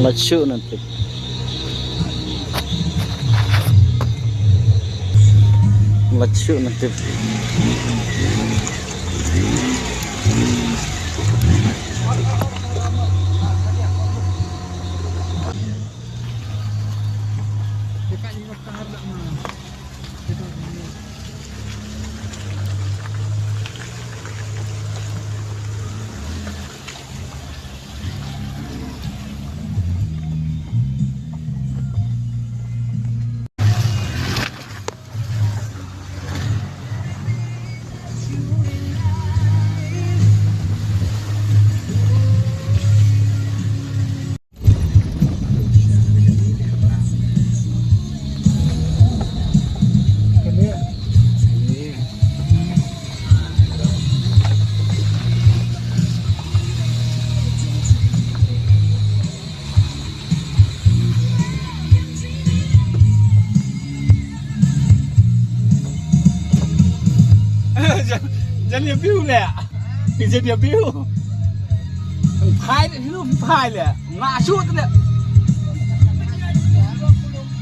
Masuk nanti. Masuk nanti. Jadi dia biu le. Jadi dia biu. Phai itu phai le. Ngasut le.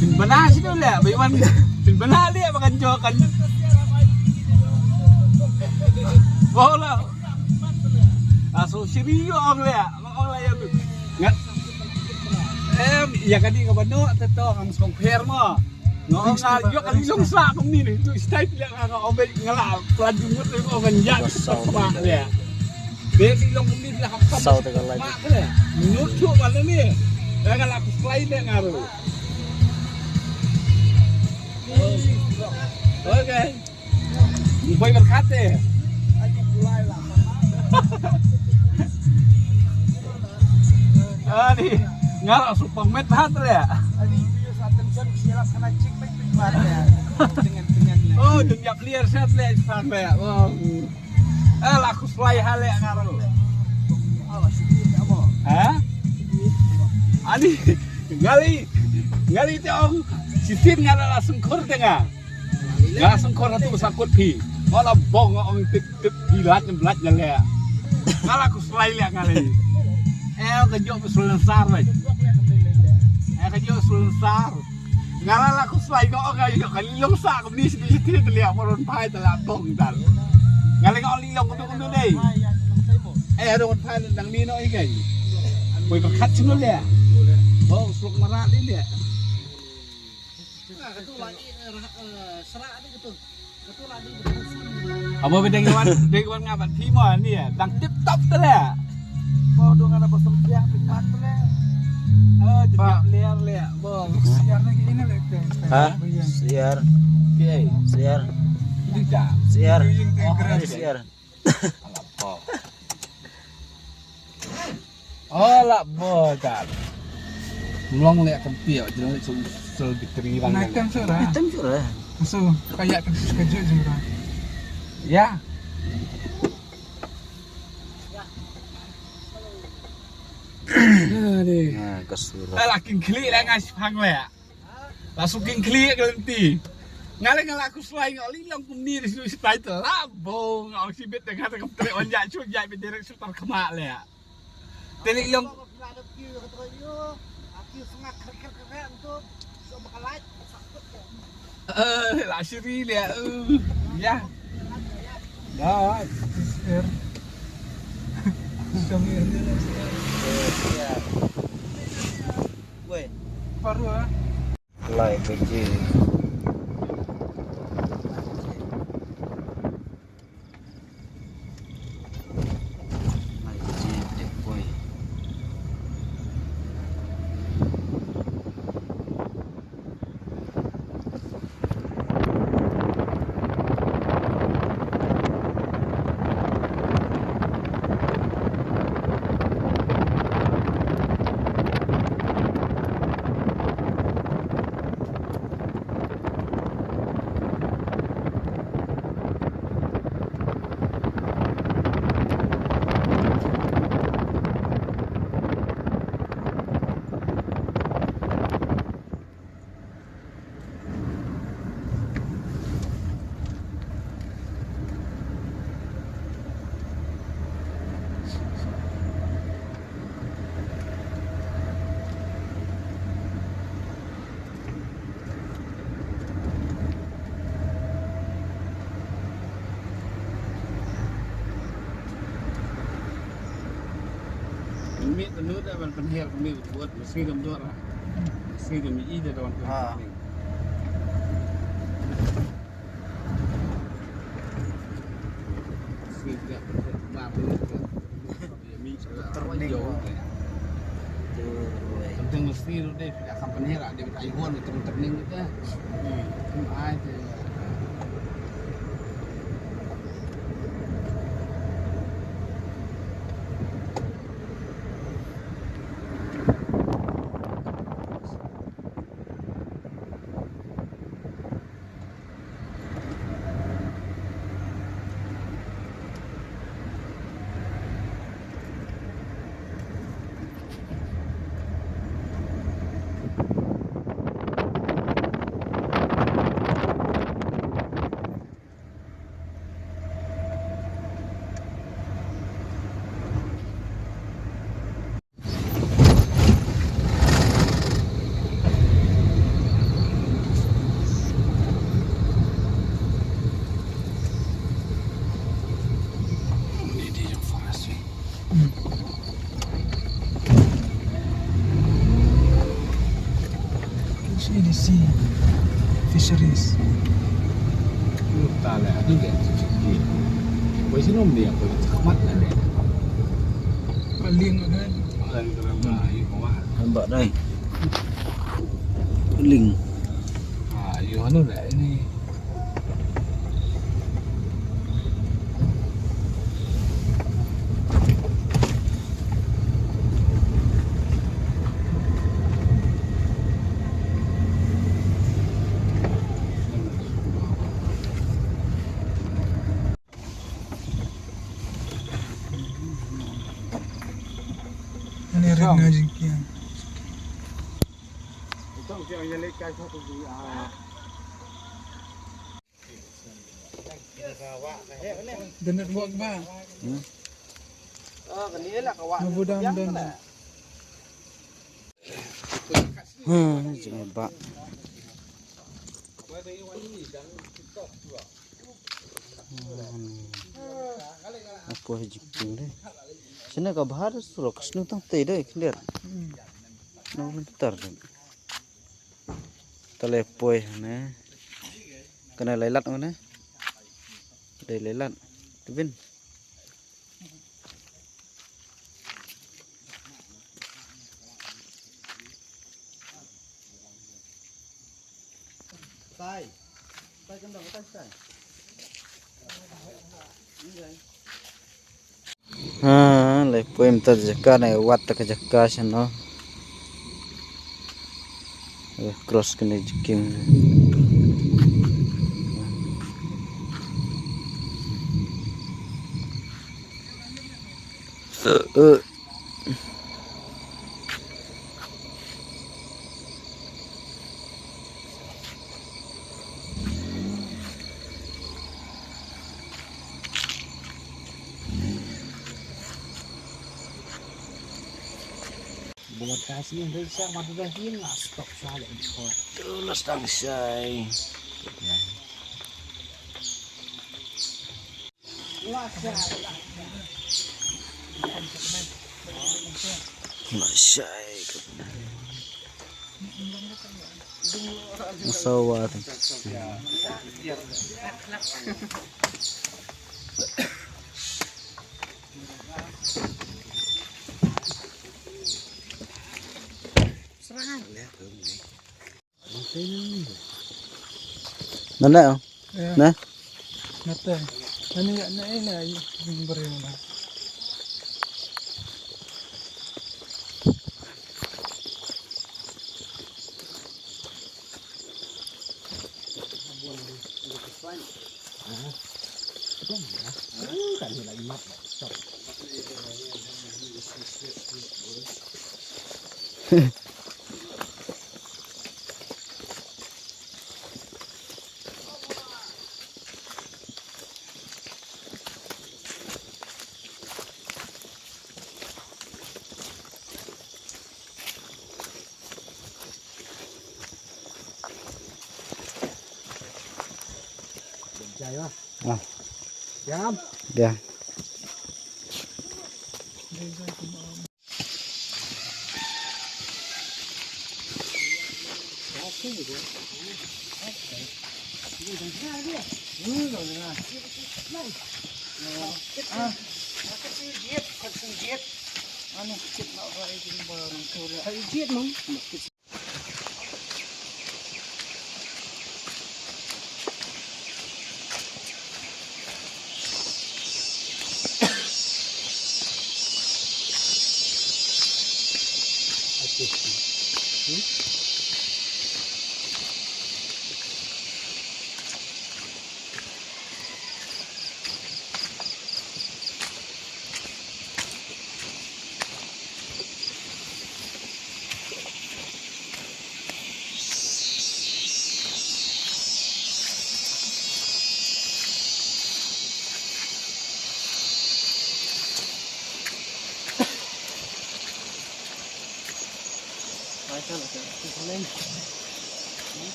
Bin benar sih le. Bagaimana? Bin benar le makan jokan. Bola. Aso serius orang le. Orang le yang ngat. Ya kan dia kabano teto ang compare mo. Ngong nga yo kan yung sa kung ni tu style lang ang obel ngala planjung mo ko ganyan sa pa le. Beli long kung ni ha pa. Sau tegal lagi. Ma le. Minut chu wala ni. Daga la slide le ngaro. Okay. Boy berkate. Ani pulai lah. Ani ngara supang met hat le. Ani oh, dunia clear set le sampai. Oh. Laku fly hale ngaro. Hah? Ani ngali tiong sisin ngala langsung kor tengah. Langsung kor tu sakut pi. Malah bong ong tip hilat nyemblat le. Ngala ku fly le ngali. Kejok sulensar le. Kejok sulensar. Ngala aku selai kok kayak kalilong sa ko ni sini terlihat moron pai telah tong tal. Ngala kok lilong kudu deh. Ada kon pai nang ni no ikai. Boy berkat sino le. Oh, slok marat ini dia. Apa bedanya dengan ngabat timah ni ya? Dang tip top tu le. Oh, dong ada bosong siap pikat tu le. Jejak liar, bong. Siar lagi ini lek. Hah? Siar. Oke, Siar. tidak. Siar. Siar. Oh, lah bodak. Mulong lek kempio, jeneng sul dikeriran. Naikkan surah. Hitam sudah. So, kayak kejut surah. Ya. Nah, kesurah. Lakin klik lah ngasih hang le. Langsung klik kelenti. Ngale aku selai ngoli lang kumni di situ stay telah bong ang sibit dengan kepre onjak cujak bederek super kemak le. Telik long lah siri le. Ya. Dah. Siar. Kami ini Siar. Woi, baru ah. like kecil. menurut apa penhir kami buat meski kami buat lah. Meski kami ide dalam kami. Meski tidak baru. Ya mi terjauh. Penting mesti tu deh, akan penhir ada iPhone itu terning kita. Aja. EDC Fisheries. Tak lah, ni kan. Kau sini nom dia, kau camat lah dia. Paling kan. Orang dalam bahaya kau mah. Nampak dah. Ling. You anu lah ini. Ini ring jengkian. Itu yang jadi kai satu dia. Benar buat ba? Kanila kawak. Mabudam-dam. Jangan bak. Apa hijau deh. Sini kau bahar suruh kesini tang teh deh, clear. Nol tar deh. Telepoi ne. Kena lelat mana? Ada lelat. Tebin. Tai. Tai kandang tai tai. Lai poem tar jaka na wat tak jaka sano. Cross kena jikim. Buat kasih yang dari saya madu dah ini lah stop salah di kau. Tulas tang say. Masay. Masawa. Mana? Nah. Nata. Ano ya na ina yung baril na. Ah, Jam. dah.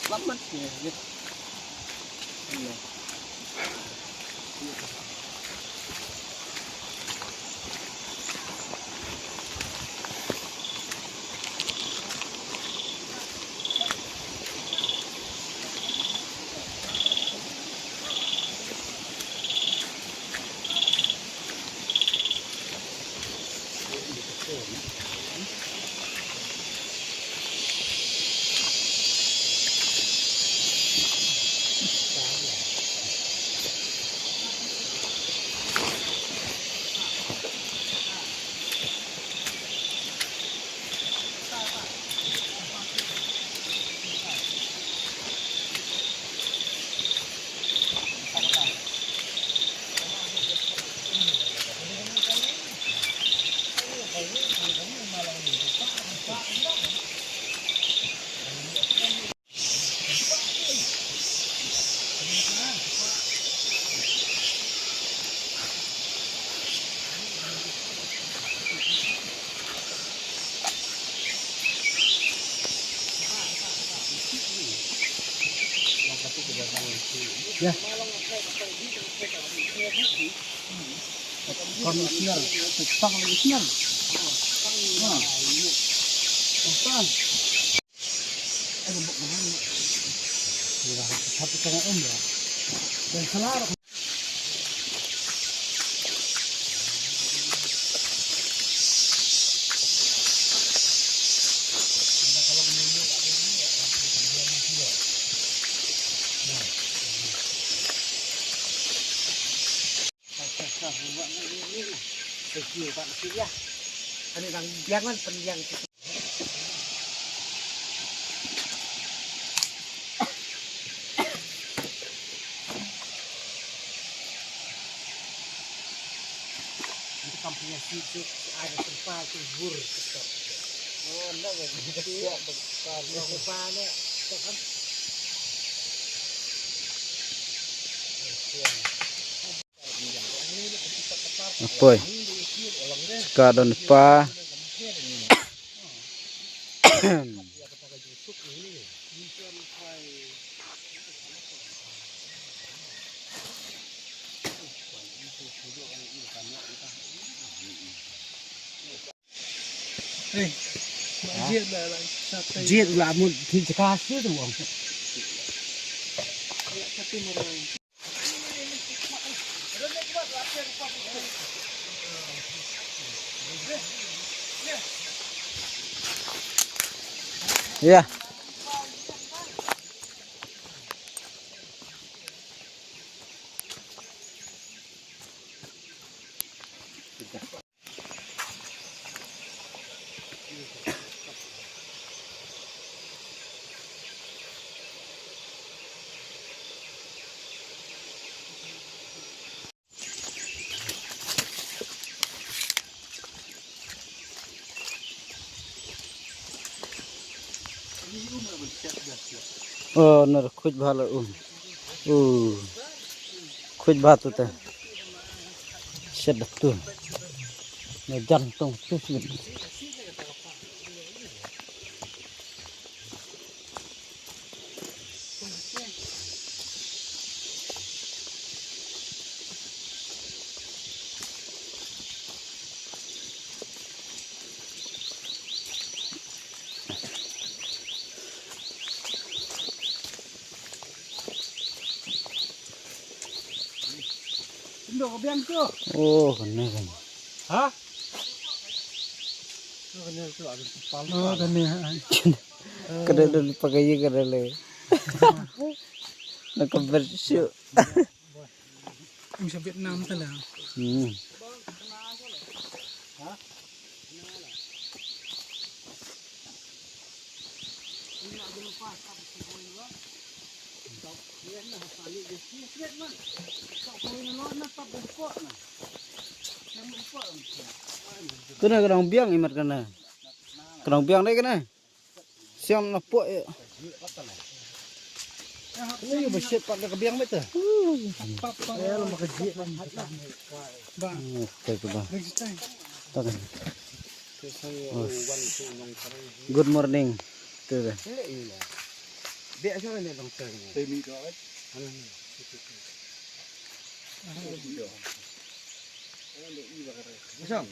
Selamat ya, gitu. Iya. Ya. Kon siar, tang lagi siar. Nah. Tang. Bok mana? Ya, satu setengah ya. Dan selar. Kecil Pak kecil ya. Ini yang jangan penjang. Itu kampungnya situ ada tempat subur. Oh, enggak begitu ya. Depannya kan. Apoy. Kadon pa. Jiat lah mun dikasih tuh bang. Iya. Oh, nar kuch bhalo kuch bhat hota sedat tu ne jantung tu sih Ndok kebiang tu. Oh, kena kan. Hah? Oh, kani. Kada dulu pakai je kada le. Nak bersyu. Bisa Vietnam tu lah. Kena kerang biang imat kena. Kerang biang deh kena. Siang napok ya. Ini bersih pakai kebiang betul. Ya lu makan jik. Bang, Oke bang. next time. Tangan. Good morning. Tuh dah. Dia siapa ni dong tu? Temi tu. Macam?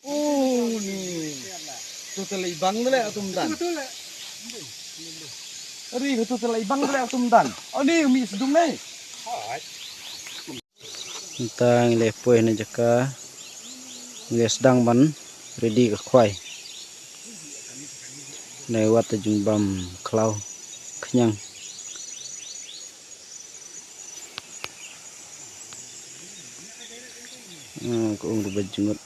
Oh ni. Tu terlibang tu lah tumdan. Betul lah. Ari tu terlibang tu lah tumdan. Oh ni mi sedung ni. Tentang lepoi na jaka. Dia sedang ban ready ke kuai. Lewat tajung bam klau kenyang. Ko ung bajungut.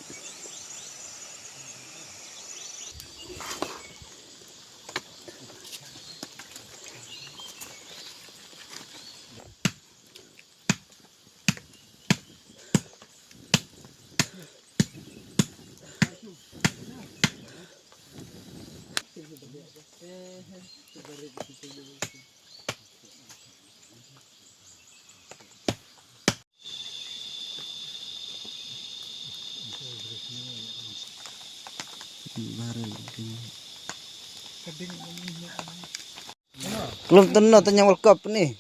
Belum tenang tanya World Cup ni.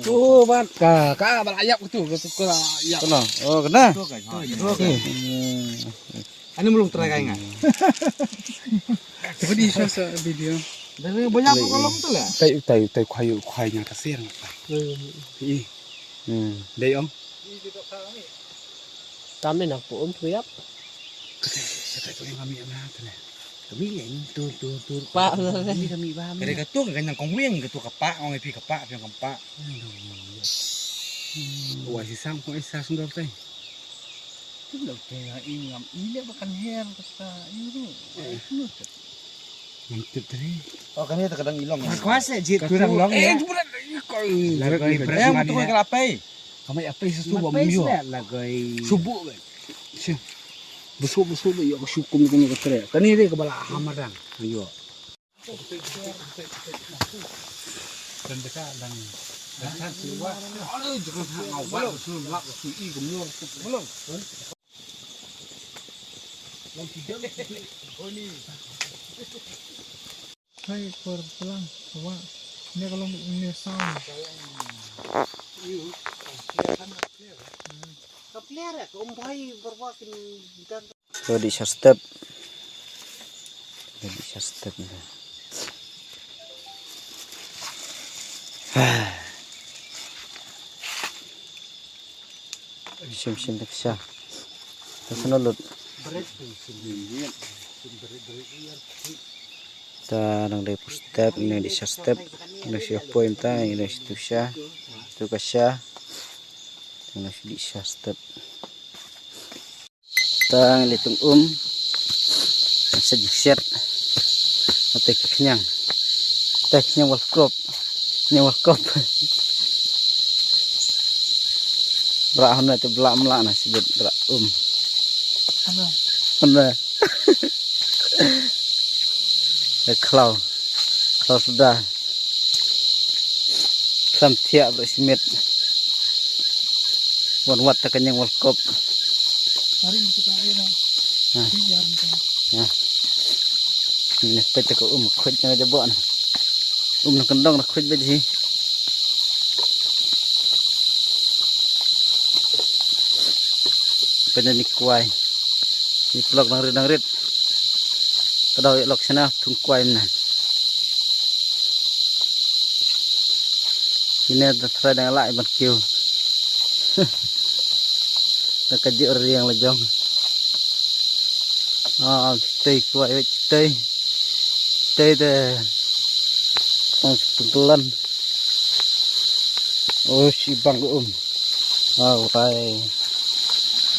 Tu ban ka balayak tu ke ayak. Kena. Oh, kena. Ani belum try kai ngai. Tapi di sa video. Dari banyak kolong tu lah. Tai khoai nya ka ser. Ih. Dei om. Kami nak pun siap. Saya tu yang kami amna tu lah. Kami yang tu Pak kami ba. Kare ka tu kan yang kong weng ka tu ka pa ong pi ka pa pi ka pa. Wah si sang ko isa sundor tai. Tu lah kaya ingam. Ini bukan hair kata ini. Mantap tadi. Oh, kan dia terkadang hilang. Kuasa jit kurang long ya. Lagai yang betul ke lapai. Kami apa susu buat muyo. Lagai subuh kan. Besuk ya syukum kami ketere. Kani dia kebala hamarang. Ayo. Dan dekat dan kan siwa. Aduh jangan ngawak suruh lak sui gumur belum. Hai kor pulang. Bawa. Ini kalau ini sound. Kapler ya, umpai berwakin dan So di share step. Di share step ni. Sim tak sah. Tersenulut. Ta nang dari step ini di share step. Ini siapa point ta ini situ sah. Tu kasah. Ini di share step. Ta litung sejiset. Mati kenyang. Teksnya World Cup. Ini World Cup. Berak hendak tu belak melak nak sebut berak Ano? Hendak. Klau sudah. Sam tiap bersimit. Wan-wat kenyang World Cup. Mari kita ayo. Biar kita. Ya. Ini peta ko khoj na jabo na. Na kendong na khoj beji. Pena ni kuai. Ni plok nang rit. Kadau lok sana tung kuai na. Ini terus dengan lại bật kiều. Nó cái dựa riêng là dòng. Tây quậy vậy tây. Tây thì bằng từng lần. Ôi xì bằng tay.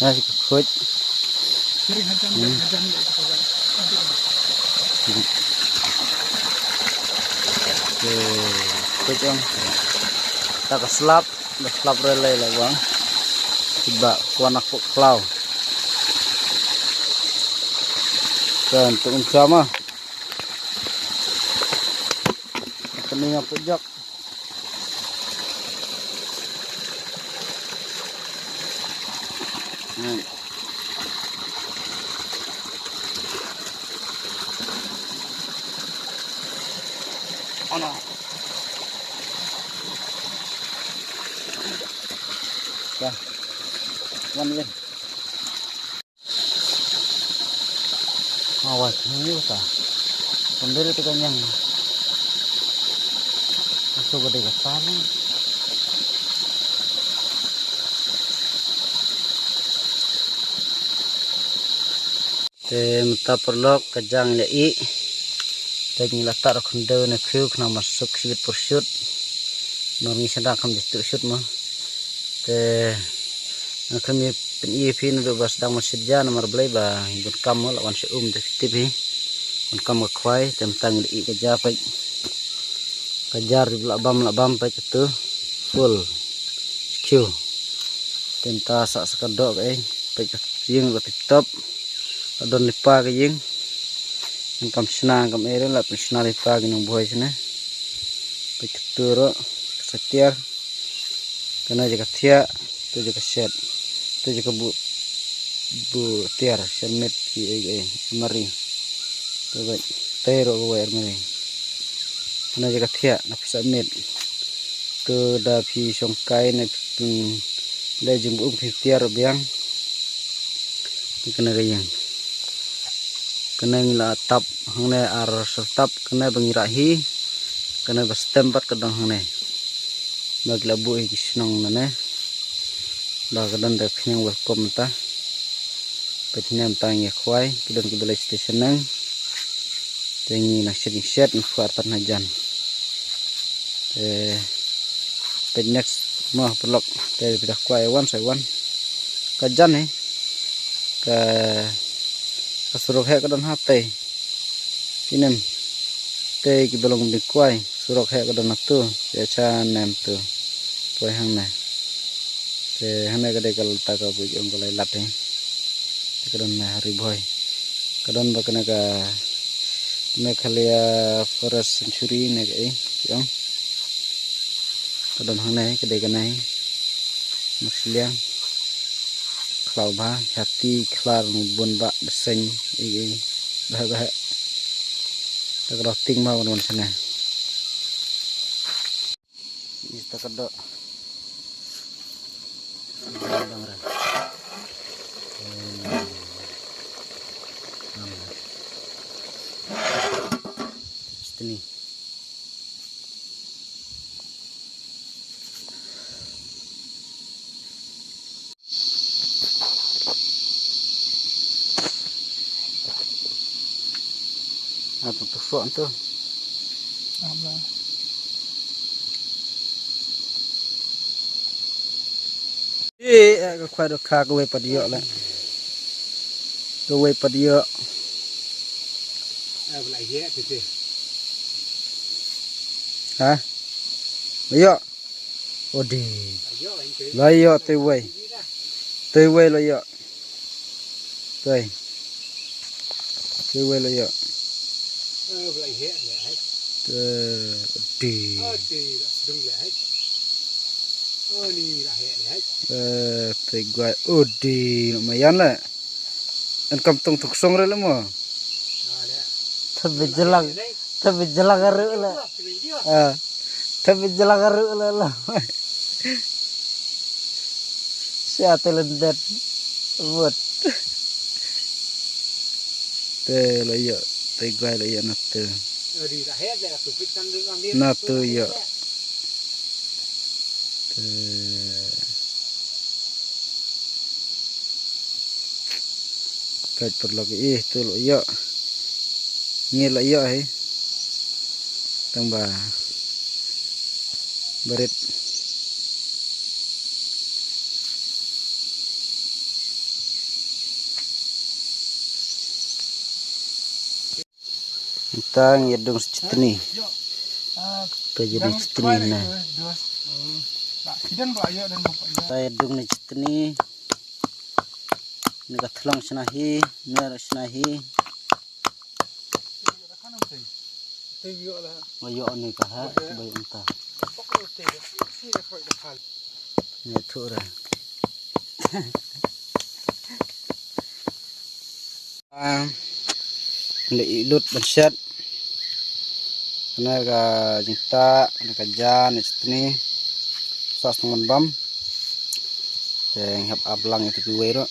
Nah si khuếch. Khuếch không? Ta có slap relay là bang. Tiba kuanak klau. Dan untuk sama. Keninga pojok. Oh no. Dah. One again. Awas ini apa? Sendiri itu kan yang masuk gede ke sana. Minta perlu kejang lei. Tadi letak kendo nak kau kena masuk sedikit persut. Normi sedang kami jatuh persut mah. Kami penyiapin untuk sedang masih jalan nomor beli bah ikut kamu lawan si TV ikut kamu kuai tentang lei kerja apa kejar di labam baik itu full skill tentang sak sekedok baik yang lebih top adon lipa ke yang kam senang kam ere lah senang lipa ke nang boy sana baik itu ro setiap kena jaga tiak tu jaga set tu jaga bu tiar sermet mari tu baik tero gue mari kena jaga tiak nak sermet tu dah pi songkai nak le jumbu tiar biang kena gayang kena ngila tap hangne ar sertap kena bangirahi kena bestempat kedang hangne bagi labu kisnong nane dah kedan dah yang welcome ta petnya tang ya kwai kedan ke balai station nang tengi nak set kuartan hajan pet next mah pelok dari pidah kwai wan kajan ke surok he kedan hate inem tei ki belum di kwai surok he kedan tu ya cha nem tu kwai hang na hane kade kal ta ka bu jong kalai lat kedan na hari boy kedan ba kana ka Meghalaya Forest Sanctuary ne ke yong kedan hang na kade kanai maksiliang klau ba hati klar bun ba deseng bah tak roting mau non sana kita kedok ini atau tusuk tu Apa? Cái khoai được khá cái bật dựa lại cái bật dựa lại ghé thì hả bây giờ ồ đi lấy dựa từ quay lấy dựa đây từ quay lấy dựa lại ghé lại đi đừng lại từ quay ồ đi lumayan lah ăn cầm tông thuộc sông rồi lắm mà tapi jelang garuk lah tapi jelang garuk lah siapa lendet buat teh loyo teh gua loyo natu natu yo Baik perlu tu lo iya ngil iya tambah berit tang yedung secetni jadi cetni nah Sidan Pak Ayo dan Bapak Ayo. saya yedung ni cetni ni katlang senahi mer senahi Tiyo lah. mayo ni kah bayu entah Pokok tiyo. Sila kau dekat. ni tu dah le ilut bansyat naga jingta naga jan cetni sos dengan bam yang hab ablang itu piwero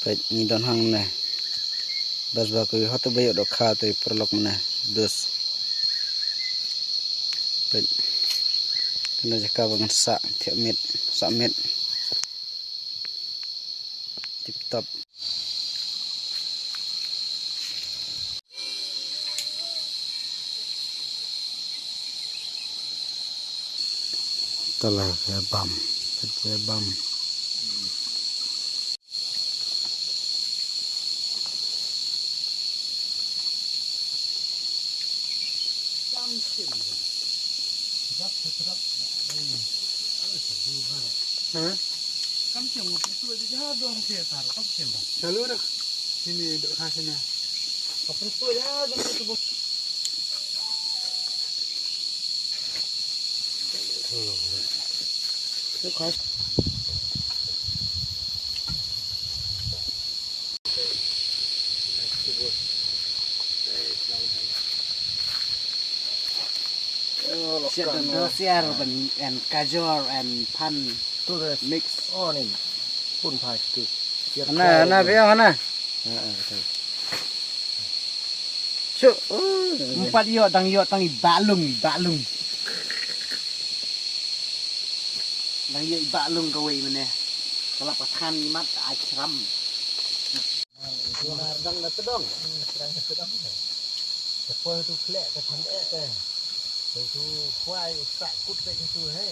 pet ni don hang ne bas ba ko hoto bayo do kha to perlok mena dus pet na jaka bangan sa tiap met sa met tip top telah bam bam Kamcem itu aja dong sekitar kamcem. Selalu dah sini dok khasnya. Kapan tu ya dan itu. Siar and kajor and pan mix. Oh ni pun pasti. ana biar mana cuk Empat yo tang balung. Dang yo balung kowe meneh. Kalau patan mat acram. Dang na tedong. Depois tu klek ke tandek ke. Tu kuai tak kut ke tu he.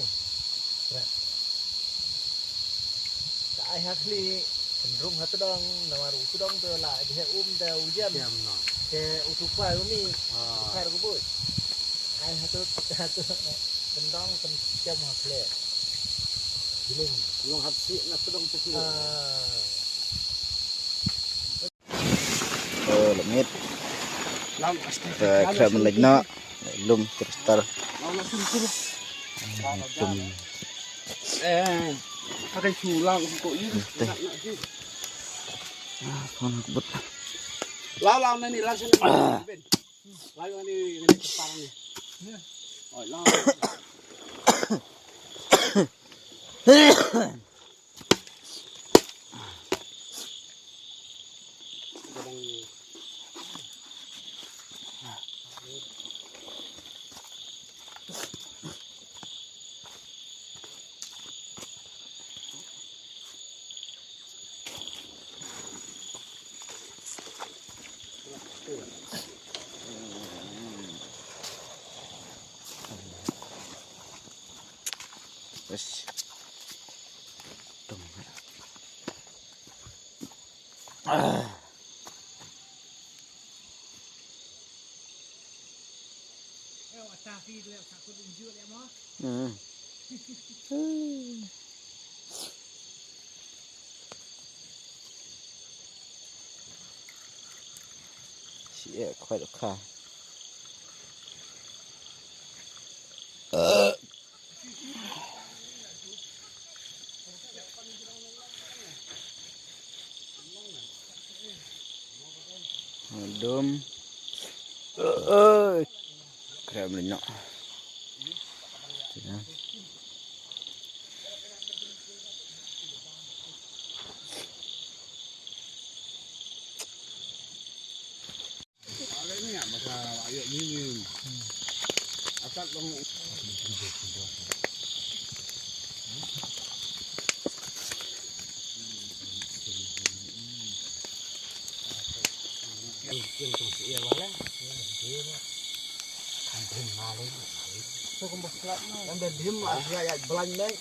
Tak ai hakli cenderung hat tedong nawar utudong tu lah dia te ujian. Ke utu kuai ni. Kuai ko bui. Ai hatu tendong jam hakle. Giling. Long hapsi na tudong tu. oh lemit Long pasti. kerap melejna lum terus tar Long suruh. lum Pakai sulang kok ini. kon but Lao ni langsung ben. Lao ni kepang ni. Oh, lao. wes tum Dạ, khoai được khá. Đơm. Ơi. Keren lên nọ. Yang dah diem ya belan deh.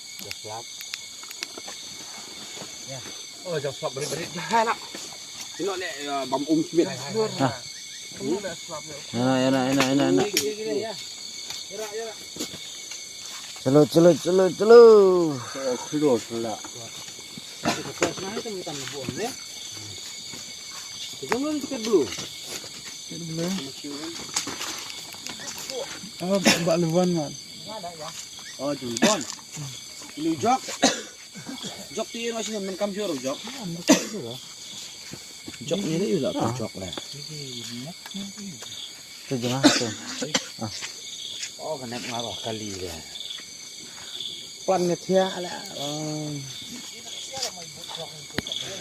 Oh, jauh slap berit-berit dah nak. Tengok ni bam smith. Enak. Ya. Celo. Oh, close pula. Sekarang itu bukan buang deh. Kita belum tiket dulu. Oh, mbak Lewan man. Ada ya. Oh, jembon. Ini jok. Jok tu yang masih main kamjor jok. Jok ni juga apa jok lah. Itu jangan tu. Oh, kena marah kali dah. Plan ngetia lah.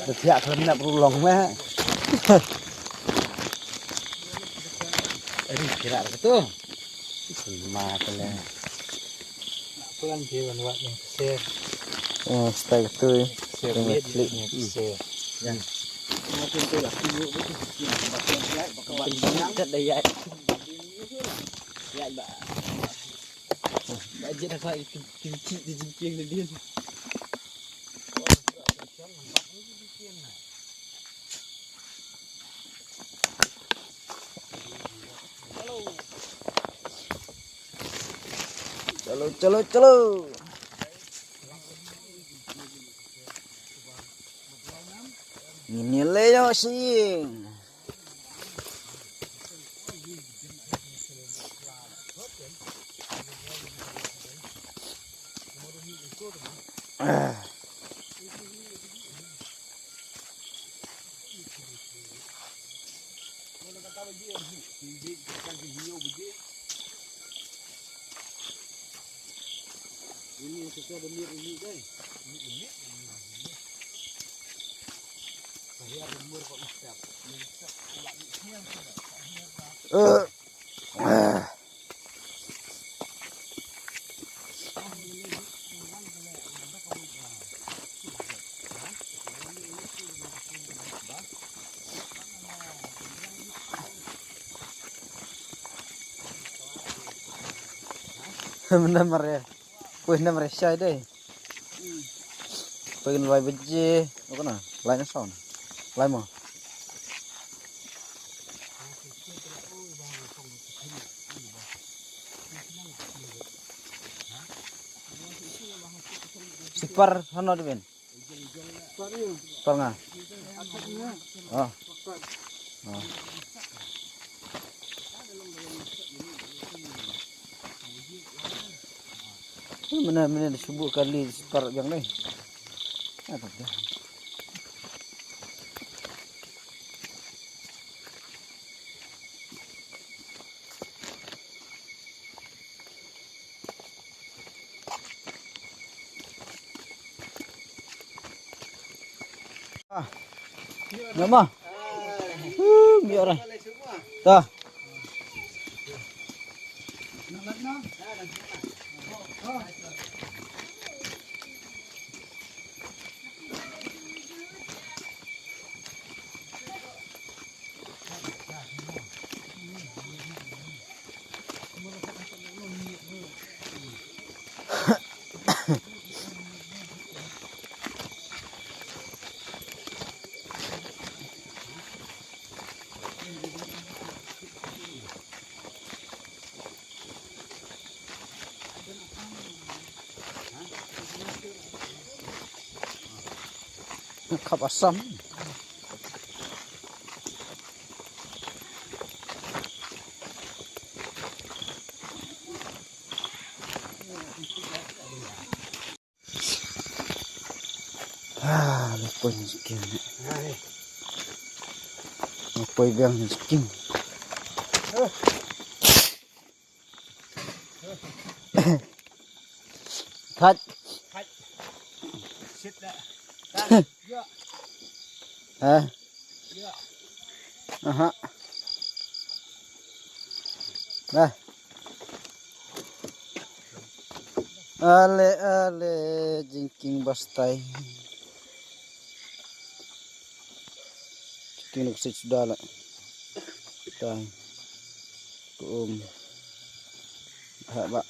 Ngetia kalau nak berulong lah. Kira betul. Semua lah. Plan dia buat yang share. Oh, style tu. Share Yang dia klik. share. Ya. Macam tu lah. Ibu betul. Pakai banyak kat daya. Ya, mbak. Bajet apa itu kimchi di jengking dia. Celo. Ini Leo sih. Ini sesuai dengan ini deh. Saya umur kok mustap. Benar ya. Wih, nama Resya deh. Pengen live beje, apa na? Lain sound, lain mau. Sipar, hano deh ben. Sipar nggak? Oh. Mana disebut kali sipar yang ni. Apa dia? Nama? Biar lah. Dah. Kap asam. Lupa ni sikit. Lupa yang ni sikit. Cut. Sit dah. Aha. Dah. Ale ale jingking bastai. Jingking nuk sit sudah lah. Tai. Kuum. Hak bak.